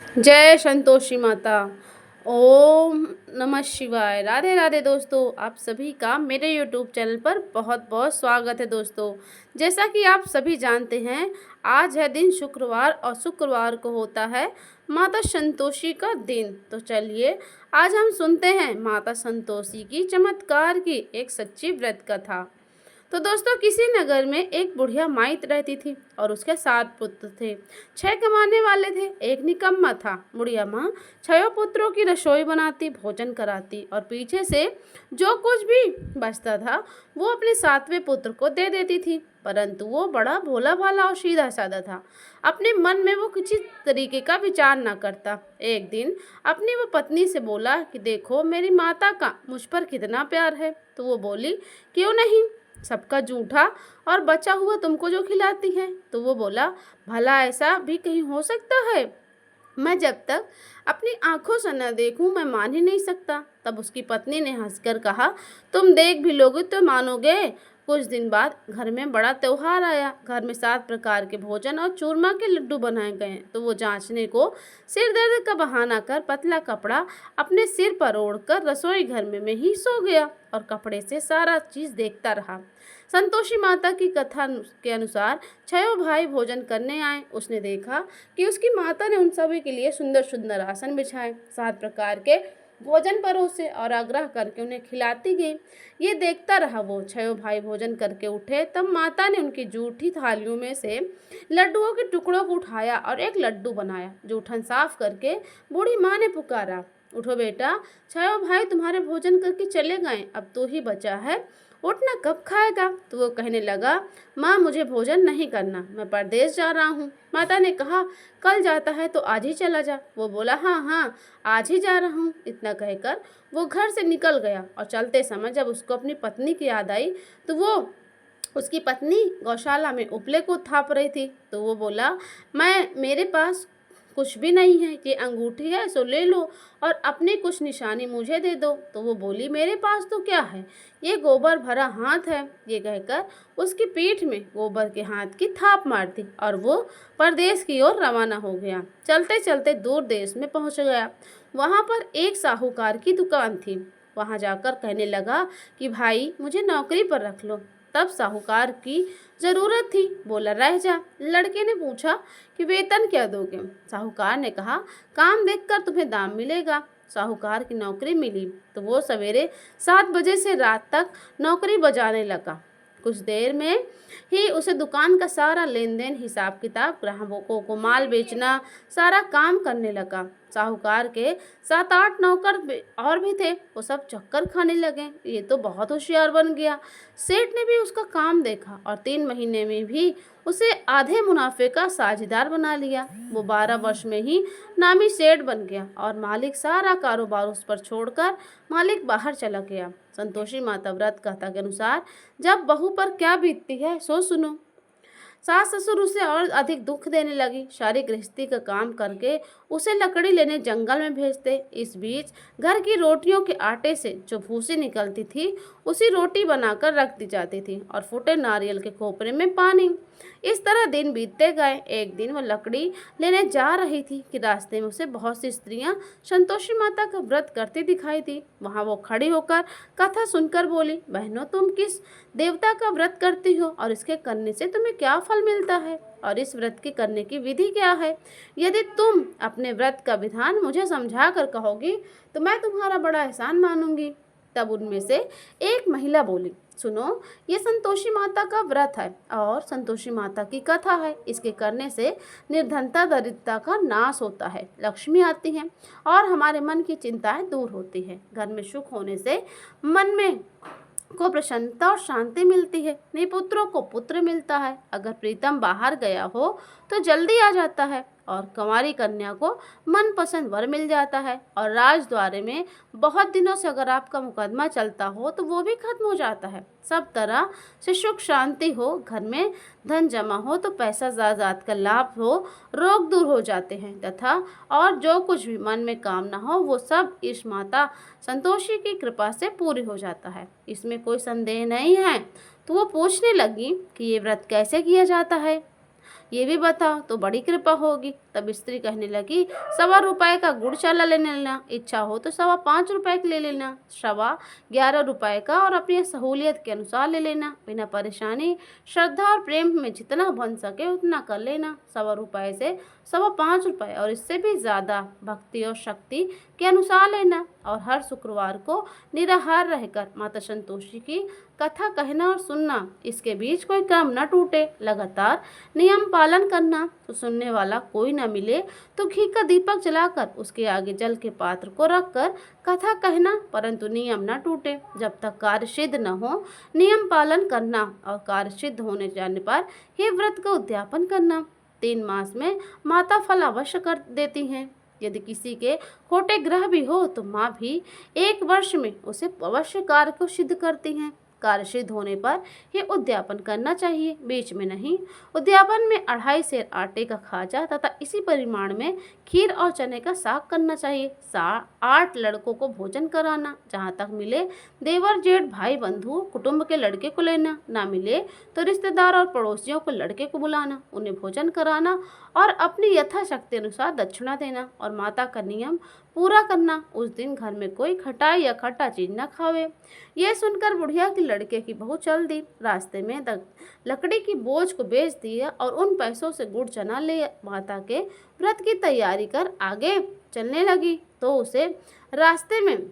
जय संतोषी माता। ओम नमः शिवाय। राधे राधे दोस्तों, आप सभी का मेरे यूट्यूब चैनल पर बहुत बहुत स्वागत है दोस्तों। जैसा कि आप सभी जानते हैं, आज है दिन शुक्रवार और शुक्रवार को होता है माता संतोषी का दिन। तो चलिए आज हम सुनते हैं माता संतोषी की चमत्कार की एक सच्ची व्रत कथा। तो दोस्तों, किसी नगर में एक बुढ़िया माइत रहती थी और उसके 7 पुत्र थे। 6 कमाने वाले थे, एक निकम्मा था। बुढ़िया माँ 6 पुत्रों की रसोई बनाती, भोजन कराती और पीछे से जो कुछ भी बचता था वो अपने 7वें पुत्र को दे देती थी। परंतु वो बड़ा भोला भाला और सीधा साधा था। अपने मन में वो किसी तरीके का विचार ना करता। एक दिन अपनी वो पत्नी से बोला कि देखो, मेरी माता का मुझ पर कितना प्यार है। तो वो बोली, क्यों नहीं, सबका जूठा और बचा हुआ तुमको जो खिलाती है। तो वो बोला, भला ऐसा भी कहीं हो सकता है? मैं जब तक अपनी आंखों से न देखूं मैं मान ही नहीं सकता। तब उसकी पत्नी ने हंसकर कहा, तुम देख भी लोगे तो मानोगे। कुछ दिन बाद घर में बड़ा त्योहार आया। घर में 7 प्रकार के भोजन और चूरमा के लड्डू बनाए गए। तो वो जांचने को सिर दर्द का बहाना कर पतला कपड़ा अपने सिर पर ओढ़कर रसोई घर में ही सो गया और कपड़े से सारा चीज देखता रहा। संतोषी माता की कथा के अनुसार 6 भाई भोजन करने आए। उसने देखा कि उसकी माता ने उन सभी के लिए सुंदर सुंदर आसन बिछाए, 7 प्रकार के भोजन परोसे और आग्रह करके उन्हें खिलाती गई। ये देखता रहा। वो 6 भाई भोजन करके उठे, तब माता ने उनकी जूठी थालियों में से लड्डुओं के टुकड़ों को उठाया और एक लड्डू बनाया। जूठन साफ करके बूढ़ी माँ ने पुकारा, उठो बेटा, 6 भाई तुम्हारे भोजन करके चले गए, अब तू ही बचा है, उठना कब खाएगा? तो वो कहने लगा, माँ मुझे भोजन नहीं करना, मैं परदेश जा रहा हूँ। माता ने कहा, कल जाता है तो आज ही चला जा। वो बोला, हाँ हाँ आज ही जा रहा हूँ। इतना कहकर वो घर से निकल गया और चलते समय जब उसको अपनी पत्नी की याद आई तो वो उसकी पत्नी गौशाला में उपले को थाप रही थी। तो वो बोला, मेरे पास कुछ भी नहीं है, ये अंगूठी है सो ले लो और अपनी कुछ निशानी मुझे दे दो। तो वो बोली, मेरे पास तो क्या है, ये गोबर भरा हाथ है। ये कहकर उसकी पीठ में गोबर के हाथ की थाप मार दी और वो परदेश की ओर रवाना हो गया। चलते चलते दूर देश में पहुंच गया। वहां पर एक साहूकार की दुकान थी। वहां जाकर कहने लगा कि भाई मुझे नौकरी पर रख लो। तब साहूकार की जरूरत थी, बोला रह जा। लड़के ने पूछा कि वेतन क्या दोगे? साहूकार ने कहा, काम देखकर तुम्हें दाम मिलेगा। साहूकार की नौकरी मिली तो वो सवेरे 7 बजे से रात तक नौकरी बजाने लगा। कुछ देर में ही उसे दुकान का सारा लेन देन, हिसाब किताब, ग्राहकों को माल बेचना, सारा काम करने लगा। साहूकार के 7-8 नौकर और भी थे, वो सब चक्कर खाने लगे। ये तो बहुत होशियार बन गया। सेठ ने भी उसका काम देखा और 3 महीने में भी उसे आधे मुनाफे का साझेदार बना लिया। वो 12 वर्ष में ही नामी सेठ बन गया और मालिक सारा कारोबार उस पर छोड़कर मालिक बाहर चला गया। संतोषी माता व्रत कथा के अनुसार जब बहू पर क्या बीतती है सो सुनो। सास ससुर उसे और अधिक दुख देने लगी। सारी गृहस्थी का काम करके उसे लकड़ी लेने जंगल में भेजते। इस बीच घर की रोटियों के आटे से जो भूसी निकलती थी उसी रोटी बनाकर रख दी जाती थी और फूटे नारियल के खोपरे में पानी। इस तरह दिन बीतते गए। एक दिन वो लकड़ी लेने जा रही थी कि रास्ते में उसे बहुत सी स्त्रियां संतोषी माता का व्रत करती दिखाई दी। वहां वो खड़ी होकर कथा सुनकर बोली, बहनों तुम किस देवता का व्रत करती हो और इसके करने से तुम्हें क्या फल मिलता है और इस व्रत के करने की विधि क्या है? यदि तुम अपने व्रत का विधान मुझे समझा कर कहोगी तो मैं तुम्हारा बड़ा एहसान मानूंगी। तब उनमें से एक महिला बोली, सुनो, ये संतोषी माता का व्रत है और संतोषी माता की कथा है। इसके करने से निर्धनता दरिद्रता का नाश होता है, लक्ष्मी आती है और हमारे मन की चिंताएं दूर होती है। घर में सुख होने से मन में को प्रसन्नता और शांति मिलती है। निपुत्रों को पुत्र मिलता है। अगर प्रीतम बाहर गया हो तो जल्दी आ जाता है और कंवारी कन्या को मनपसंद वर मिल जाता है। और राजद्वारे में बहुत दिनों से अगर आपका मुकदमा चलता हो तो वो भी खत्म हो जाता है। सब तरह से सुख शांति हो, घर में धन जमा हो तो पैसा जायदाद का लाभ हो, रोग दूर हो जाते हैं तथा और जो कुछ भी मन में कामना हो वो सब इस माता संतोषी की कृपा से पूरी हो जाता है। इसमें कोई संदेह नहीं है। तो वो पूछने लगी कि ये व्रत कैसे किया जाता है, ये भी बताओ तो बड़ी कृपा होगी। तब स्त्री कहने लगी, 1.25 का गुड़ चला ले लेना, इच्छा हो तो 5.25 का ले लेना, 11.25 रुपए का और अपनी सहूलियत के अनुसार ले लेना, बिना परेशानी श्रद्धा और प्रेम में जितना बन सके उतना कर लेना। 1.25 से 5.25 और इससे भी ज़्यादा भक्ति और शक्ति के अनुसार लेना। और हर शुक्रवार को निराहार रहकर माता संतोषी की कथा कहना और सुनना, इसके बीच कोई क्रम न टूटे, लगातार नियम पालन करना। तो सुनने वाला कोई न मिले तो घी का दीपक जलाकर उसके आगे जल के पात्र को रखकर कथा कहना, परंतु नियम न टूटे। जब तक कार्य सिद्ध न हो नियम पालन करना और कार्य सिद्ध होने जाने पर ही व्रत का उद्यापन करना। 3 मास में माता फल अवश्य कर देती हैं। यदि किसी के खोटे ग्रह भी हो तो माँ भी 1 वर्ष में उसे अवश्य कार्य को सिद्ध करती हैं। कार्य सिद्ध होने पर ही उद्यापन करना चाहिए, बीच में नहीं। उद्यापन में 2.5 सेर आटे का खाजा तथा इसी परिमाण में खीर और चने का साग करना चाहिए। 8 लड़कों को भोजन कराना, जहाँ तक मिले देवर जेठ भाई बंधु कुटुंब के लड़के को लेना, ना मिले तो रिश्तेदार और पड़ोसियों को लड़के को बुलाना, उन्हें भोजन कराना और अपनी यथाशक्ति अनुसार दक्षिणा देना। और माता का नियम पूरा करना, उस दिन घर में कोई खटाई या खट्टा चीज न खावे। यह सुनकर बुढ़िया की लड़के की बहू चल दी, रास्ते में लकड़ी की बोझ को बेच दिया और उन पैसों से गुड़ चना ले माता के व्रत की तैयारी कर आगे चलने लगी। तो उसे रास्ते में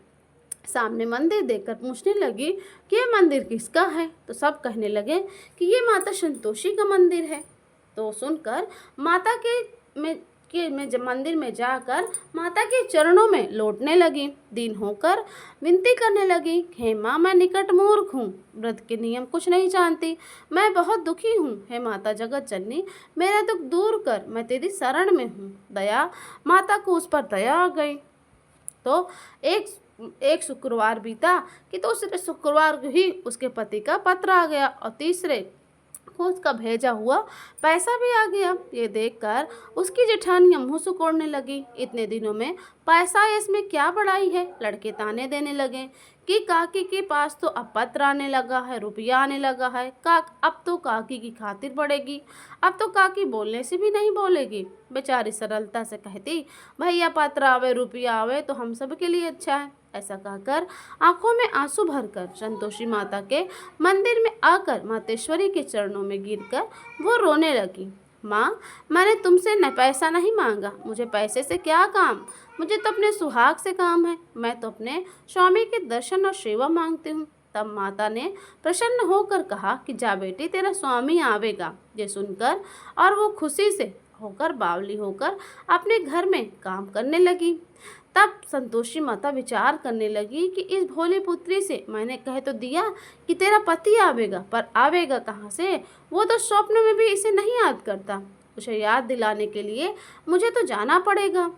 सामने मंदिर देखकर पूछने लगी कि यह मंदिर किसका है। तो सब कहने लगे कि ये माता संतोषी का मंदिर है। तो सुनकर माता जब मंदिर में जाकर माता के चरणों में लौटने लगी, दीन होकर विनती करने लगी, हे माँ, मैं निकट मूर्ख हूँ, व्रत के नियम कुछ नहीं जानती, मैं बहुत दुखी हूँ। हे माता जगत जननी, मेरा दुख दूर कर, मैं तेरी शरण में हूँ। दया माता को उस पर दया आ गई। तो एक शुक्रवार बीता कि तो दूसरे शुक्रवार को ही उसके पति का पत्र आ गया और तीसरे को उसका भेजा हुआ पैसा भी आ गया। ये देखकर उसकी जेठानियां मुंह सुकोड़ने लगी, इतने दिनों में पैसा इसमें क्या बढ़ाई है। लड़के ताने देने लगे कि काकी के पास तो अब पत्र आने लगा है, रुपया आने लगा है, अब तो काकी की खातिर बढ़ेगी, अब तो काकी बोलने से भी नहीं बोलेगी। बेचारी सरलता से कहती, भैया पत्र आवे रुपया आवे तो हम सब के लिए अच्छा है। ऐसा कहकर आंखों में आंसू भरकर संतोषी माता के मंदिर में आकर मातेश्वरी के चरणों में गिरकर वो रोने लगी। माँ, मैंने तुमसे न पैसा नहीं मांगा, मुझे पैसे से क्या काम, मुझे तो अपने सुहाग से काम है, मैं तो अपने स्वामी के दर्शन और सेवा मांगती हूँ। तब माता ने प्रसन्न होकर कहा कि जा बेटी, तेरा स्वामी आवेगा। ये सुनकर और वो खुशी से होकर बावली होकर अपने घर में काम करने लगी। तब संतोषी माता विचार करने लगी कि इस भोली पुत्री से मैंने कह तो दिया कि तेरा पति आवेगा, पर आवेगा कहाँ से, वो तो स्वप्न में भी इसे नहीं याद करता। उसे याद दिलाने के लिए मुझे तो जाना पड़ेगा।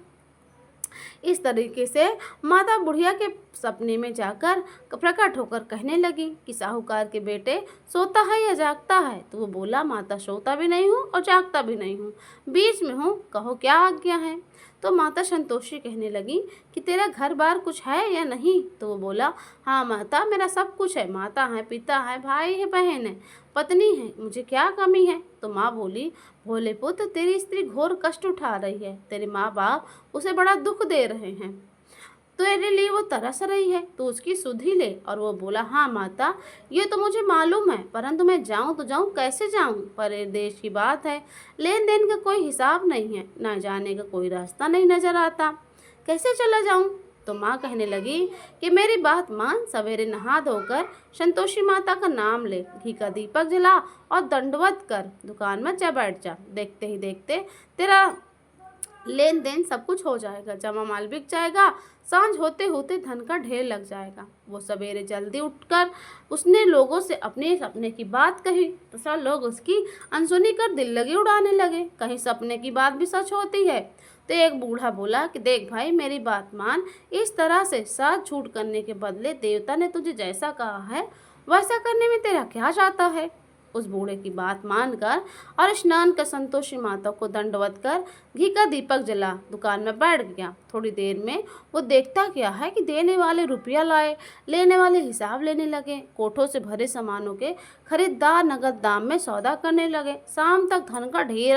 इस तरीके से माता बुढ़िया के सपने में जाकर प्रकट होकर कहने लगी कि साहूकार के बेटे सोता है या जागता है। तो वो बोला, माता सोता भी नहीं हूँ और जागता भी नहीं हूँ, बीच में हूँ, कहो क्या आज्ञा है। तो माता संतोषी कहने लगी कि तेरा घर बार कुछ है या नहीं। तो वो बोला, हाँ माता, मेरा सब कुछ है, माता है, पिता है, भाई है, बहन है, पत्नी है, मुझे क्या कमी है। तो माँ बोली, भोले पुत्र, तेरी स्त्री घोर कष्ट उठा रही है, तेरे माँ बाप उसे बड़ा दुख दे रहे हैं, तेरे लिए वो तरस रही है, तो उसकी सुध ही ले। और वो बोला, हाँ माता, ये तो मुझे मालूम है, परंतु मैं जाऊँ तो जाऊँ कैसे जाऊँ, पर देश की बात है, लेन देन का कोई हिसाब नहीं है, ना जाने का कोई रास्ता नहीं नजर आता, कैसे चला जाऊँ। तो माँ कहने लगी कि मेरी बात मान, सवेरे नहा धोकर संतोषी माता का नाम ले, घी का दीपक जला और दंडवत कर दुकान में जा बैठ जा, देखते ही देखते तेरा लेन देन सब कुछ हो जाएगा, जमा माल बिक जाएगा, सांझ होते होते धन का ढेर लग जाएगा। वो सवेरे जल्दी उठकर उसने लोगों से अपने सपने की बात कही, तो सब लोग उसकी अनसुनी कर दिल लगी उड़ाने लगे, कहीं सपने की बात भी सच होती है। तो एक बूढ़ा बोला कि देख भाई, मेरी बात मान, इस तरह से साथ छूट करने के बदले देवता ने तुझे जैसा कहा है वैसा करने में तेरा क्या जाता है। उस बूढ़े की बात मानकर और स्नान कर संतोषी माता को दंडवत कर घी का दीपक जला दुकान में बैठ गया। थोड़ी देर में वो देखता क्या है कि देने वाले रुपया लाए, लेने वाले हिसाब लेने लगे, कोठों से भरे सामानों के खरीदार नगद दाम में सौदा करने लगे। शाम तक धन का ढेर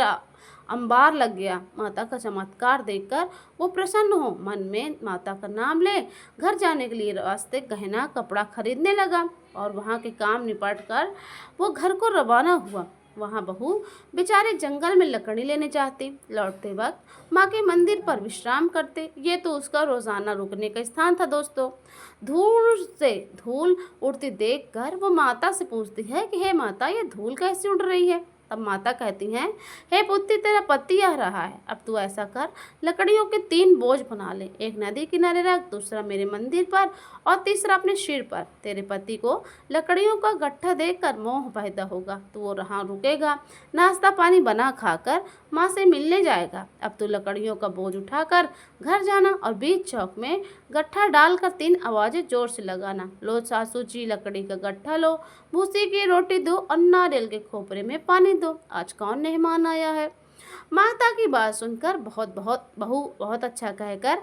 अंबार लग गया। माता का चमत्कार देखकर वो प्रसन्न हो मन में माता का नाम ले घर जाने के लिए रास्ते गहना कपड़ा खरीदने लगा और वहाँ के काम निपट कर वो घर को रवाना हुआ। वहाँ बहू बेचारे जंगल में लकड़ी लेने जाती, लौटते वक्त माँ के मंदिर पर विश्राम करते। ये तो उसका रोजाना रुकने का स्थान था दोस्तों। धूल से धूल उड़ती देखकर वो माता से पूछती है कि हे माता, ये धूल कैसे उड़ रही है। तब माता कहती हैं, हे पुत्री, तेरा पति आ रहा है। अब तू ऐसा कर, लकड़ियों के 3 बोझ बना ले, एक नदी किनारे रख, दूसरा मेरे मंदिर पर और तीसरा अपने सिर पर। तेरे पति को लकड़ियों का गट्ठा देखकर मोह पैदा होगा तो वो वहाँ रुकेगा, नाश्ता पानी बना खाकर माँ से मिलने जाएगा। अब तू लकड़ियों का बोझ उठाकर घर जाना और बीच चौक में गट्ठा डालकर 3 आवाजें जोर से लगाना, लो सासू जी लकड़ी का गट्ठा लो, भूसी की रोटी दो और नारियल के खोपरे में पानी दो, आज कौन मेहमान आया है। माता की बात सुनकर बहू बहुत अच्छा कहकर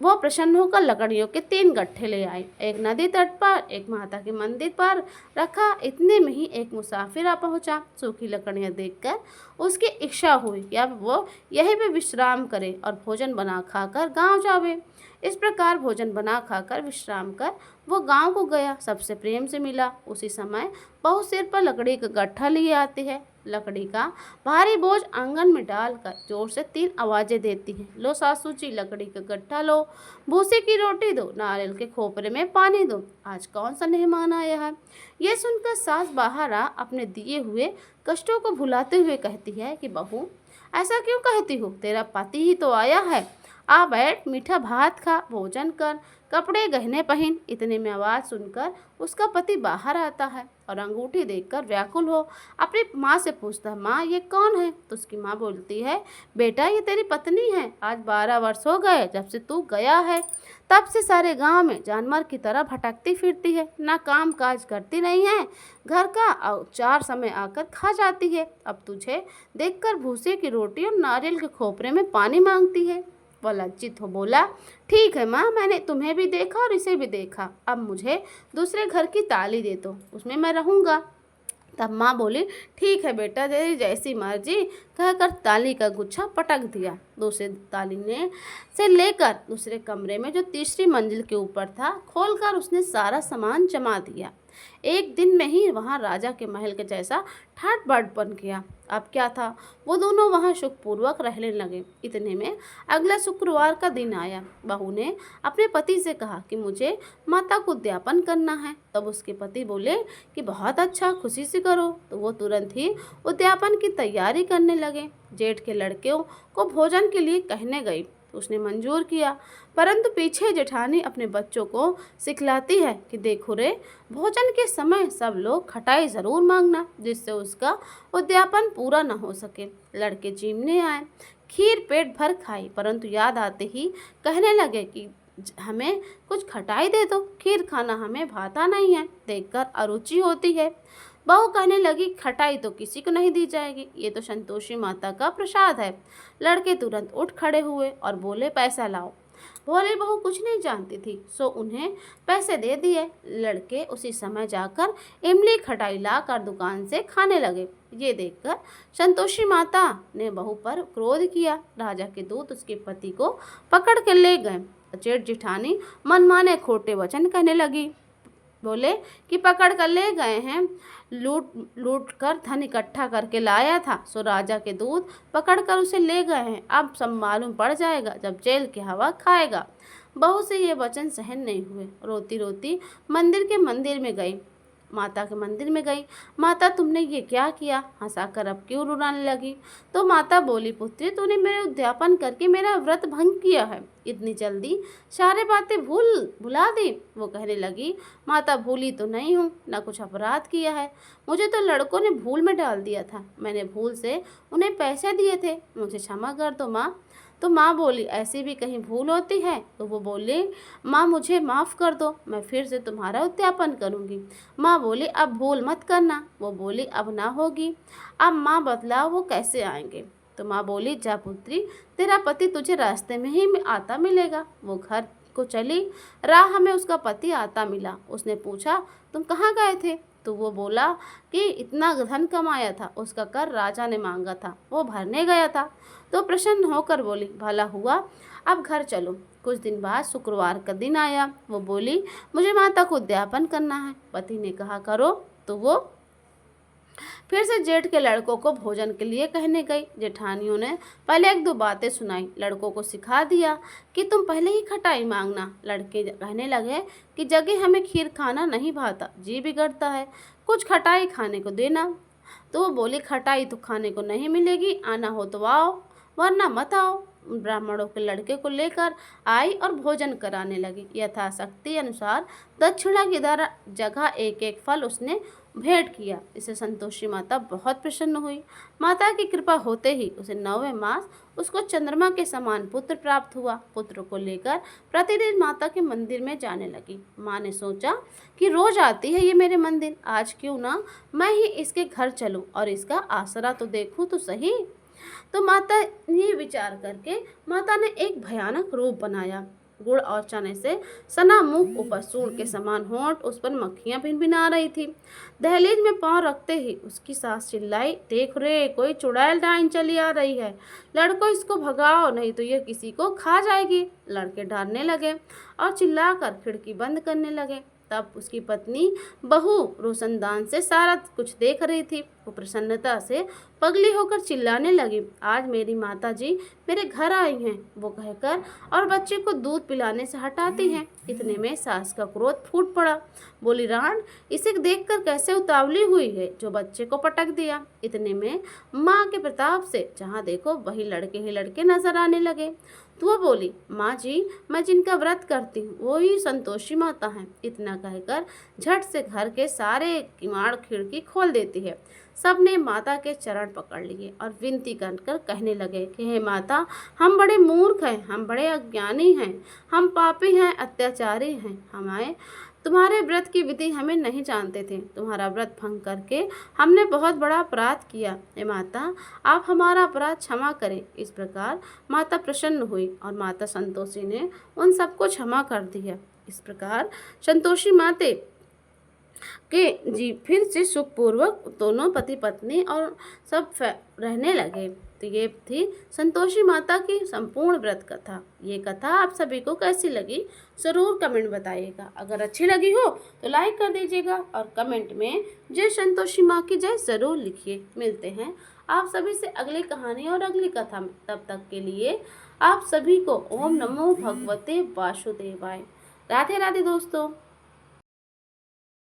वो प्रसन्न होकर लकड़ियों के 3 गट्ठे ले आई। एक नदी तट पर, एक माता के मंदिर पर रखा। इतने में ही एक मुसाफिर आ पहुंचा। सूखी लकड़ियां देखकर उसकी इच्छा हुई कि अब वो यहीं पे विश्राम करे और भोजन बना खाकर गांव जावे। इस प्रकार भोजन बना खाकर विश्राम कर वो गांव को गया, सबसे प्रेम से मिला। उसी समय बहू सिर पर लकड़ी का गट्ठा लिए आती है। लकड़ी का भारी बोझ आंगन में डालकर जोर से 3 आवाजें देती है, लो सासू जी लकड़ी का गट्ठा लो, भूसे की रोटी दो, नारियल के खोपरे में पानी दो, आज कौन सा मेहमान आया है। यह सुनकर सास बाहर आ अपने दिए हुए कष्टों को भुलाते हुए कहती है कि बहू, ऐसा क्यों कहती हो, तेरा पति ही तो आया है। आ बैठ, मीठा भात खा, भोजन कर, कपड़े गहने पहन। इतने में आवाज़ सुनकर उसका पति बाहर आता है और अंगूठी देखकर व्याकुल हो अपनी माँ से पूछता है, माँ ये कौन है। तो उसकी माँ बोलती है, बेटा ये तेरी पत्नी है, आज 12 वर्ष हो गए जब से तू गया है, तब से सारे गांव में जानवर की तरह भटकती फिरती है, ना काम काज करती नहीं है, घर का और 4 समय आकर खा जाती है। अब तुझे देखकर भूसे की रोटी और नारियल के खोपरे में पानी मांगती है। वह लज्जित हो बोला, ठीक है माँ, मैंने तुम्हें भी देखा और इसे भी देखा, अब मुझे दूसरे घर की ताली दे दो, उसमें मैं रहूँगा। तब माँ बोली, ठीक है बेटा, तेरी जैसी मर्जी, कहकर ताली का गुच्छा पटक दिया। दूसरे ताली ने से लेकर दूसरे कमरे में जो तीसरी मंजिल के ऊपर था खोलकर उसने सारा सामान जमा दिया। एक दिन में ही वहाँ राजा के महल के जैसा ठाट बाट बन गया। अब क्या था, वो दोनों वहाँ सुखपूर्वक रहने लगे। इतने में अगला शुक्रवार का दिन आया। बहू ने अपने पति से कहा कि मुझे माता को उद्यापन करना है। तब उसके पति बोले कि बहुत अच्छा, खुशी से करो। तो वो तुरंत ही उद्यापन की तैयारी करने लगे। जेठ के लड़कों को भोजन के लिए कहने गई, उसने मंजूर किया, परंतु पीछे जेठानी अपने बच्चों को सिखलाती है कि देखो रे, भोजन के समय सब लोग खटाई ज़रूर मांगना, जिससे उसका उद्यापन पूरा न हो सके। लड़के चीमने आए, खीर पेट भर खाई, परंतु याद आते ही कहने लगे कि हमें कुछ खटाई दे दो, खीर खाना हमें भाता नहीं है, देखकर अरुचि होती है। बहू कहने लगी, खटाई तो किसी को नहीं दी जाएगी, ये तो संतोषी माता का प्रसाद है। लड़के तुरंत उठ खड़े हुए और बोले, पैसा लाओ। भोली बहू कुछ नहीं जानती थी, सो उन्हें पैसे दे दिए। लड़के उसी समय जाकर इमली खटाई लाकर दुकान से खाने लगे। ये देखकर संतोषी माता ने बहू पर क्रोध किया। राजा के दूत उसके पति को पकड़ के ले गए। जेठ जेठानी मनमाने खोटे वचन कहने लगी, बोले कि पकड़ कर ले गए हैं, लूट कर धन इकट्ठा करके लाया था, सो राजा के दूत पकड़ कर उसे ले गए हैं। अब सब मालूम पड़ जाएगा जब जेल की हवा खाएगा। बहू से ये वचन सहन नहीं हुए। रोती रोती मंदिर में गई। माता के मंदिर में गई। माता, तुमने ये क्या किया, हंसाकर अब क्यों रुलाने लगी। तो माता बोली, पुत्री, तूने मेरे उद्यापन करके मेरा व्रत भंग किया है, इतनी जल्दी सारे बातें भुला दी। वो कहने लगी, माता, भूली तो नहीं हूँ, ना कुछ अपराध किया है, मुझे तो लड़कों ने भूल में डाल दिया था, मैंने भूल से उन्हें पैसे दिए थे, मुझे क्षमा कर दो माँ। तो माँ बोली, ऐसी भी कहीं भूल होती है। तो वो बोली, माँ मुझे माफ़ कर दो, मैं फिर से तुम्हारा उद्यापन करूँगी। माँ बोली, अब भूल मत करना। वो बोली, अब ना होगी। अब माँ बतलाओ वो कैसे आएंगे। तो माँ बोली, जा पुत्री, तेरा पति तुझे रास्ते में ही आता मिलेगा। वो घर को चली। राह में उसका पति आता मिला। उसने पूछा, तुम कहाँ गए थे। तो वो बोला कि इतना धन कमाया था, उसका कर राजा ने मांगा था, वो भरने गया था। तो प्रसन्न होकर बोली, भला हुआ, अब घर चलो। कुछ दिन बाद शुक्रवार का दिन आया। वो बोली, मुझे माता को उद्यापन करना है। पति ने कहा, करो। तो वो फिर से जेठ के लड़कों को भोजन के लिए कहने गई। जेठानियों ने पहले एक दो बातें सुनाई, लड़कों को सिखा दिया कि तुम पहले ही खटाई मांगना। लड़के कहने लगे कि जगह हमें खीर खाना नहीं भाता, जी बिगड़ता है, कुछ खटाई खाने को देना। तो वो बोली, खटाई तो खाने को नहीं मिलेगी, आना हो तो आओ, वरना मत आओ। ब्राह्मणों के लड़के को लेकर आई और भोजन कराने लगी। यथाशक्ति अनुसार दक्षिणा की जगह एक एक फल उसने भेंट किया। इसे संतोषी माता बहुत प्रसन्न हुई। माता की कृपा होते ही उसे 9वें मास उसको चंद्रमा के समान पुत्र प्राप्त हुआ। पुत्र को लेकर प्रतिदिन माता के मंदिर में जाने लगी। माँ ने सोचा कि रोज आती है ये मेरे मंदिर, आज क्यों ना मैं ही इसके घर चलूं और इसका आसरा तो देखूं तो सही। तो माता ये विचार करके माता ने एक भयानक रूप बनाया। गुड़ और चने से सना मुख, ऊपर सूंड के समान होंठ, उस पर मक्खियां भिनभिना रही थी। दहलीज में पांव रखते ही उसकी सास चिल्लाई, देख रे, कोई चुड़ैल डाइन चली आ रही है, लड़को इसको भगाओ, नहीं तो ये किसी को खा जाएगी। लड़के डरने लगे और चिल्लाकर खिड़की बंद करने लगे। तब उसकी पत्नी बहू रोशनदान से सारा कुछ देख रही थी। वो प्रसन्नता से पगली होकर चिल्लाने लगी, आज मेरी माता जी मेरे घर आई हैं, वो कहकर और बच्चे को दूध पिलाने से हटाती हैं। इतने में सास का क्रोध फूट पड़ा। बोली, राण, इसे देखकर कैसे उतावली हुई है, जो बच्चे को पटक दिया। इतने में माँ के प्रताप से जहाँ देखो वही लड़के ही लड़के नजर आने लगे। तो वो बोली, माँ जी, मैं जिनका व्रत करती हूँ वो ही संतोषी माता हैं। इतना कहकर झट से घर के सारे किवाड़ खिड़की खोल देती है। सबने माता के चरण पकड़ लिए और विनती कर कहने लगे कि हे माता, हम बड़े मूर्ख हैं, हम बड़े अज्ञानी हैं, हम पापी हैं, अत्याचारी हैं, हमें तुम्हारे व्रत की विधि हमें नहीं जानते थे, तुम्हारा व्रत भंग करके हमने बहुत बड़ा अपराध किया। हे माता, आप हमारा अपराध क्षमा करें। इस प्रकार माता प्रसन्न हुई और माता संतोषी ने उन सबको क्षमा कर दिया। इस प्रकार संतोषी माते के जी फिर से सुखपूर्वक दोनों पति पत्नी और सब रहने लगे। तो ये थी संतोषी माता की संपूर्ण व्रत कथा। ये कथा आप सभी को कैसी लगी ज़रूर कमेंट बताइएगा। अगर अच्छी लगी हो तो लाइक कर दीजिएगा और कमेंट में जय संतोषी माँ की जय ज़रूर लिखिए। मिलते हैं आप सभी से अगली कहानी और अगली कथा में। तब तक के लिए आप सभी को ओम नमो भगवते वासुदेवाय। राधे राधे दोस्तों।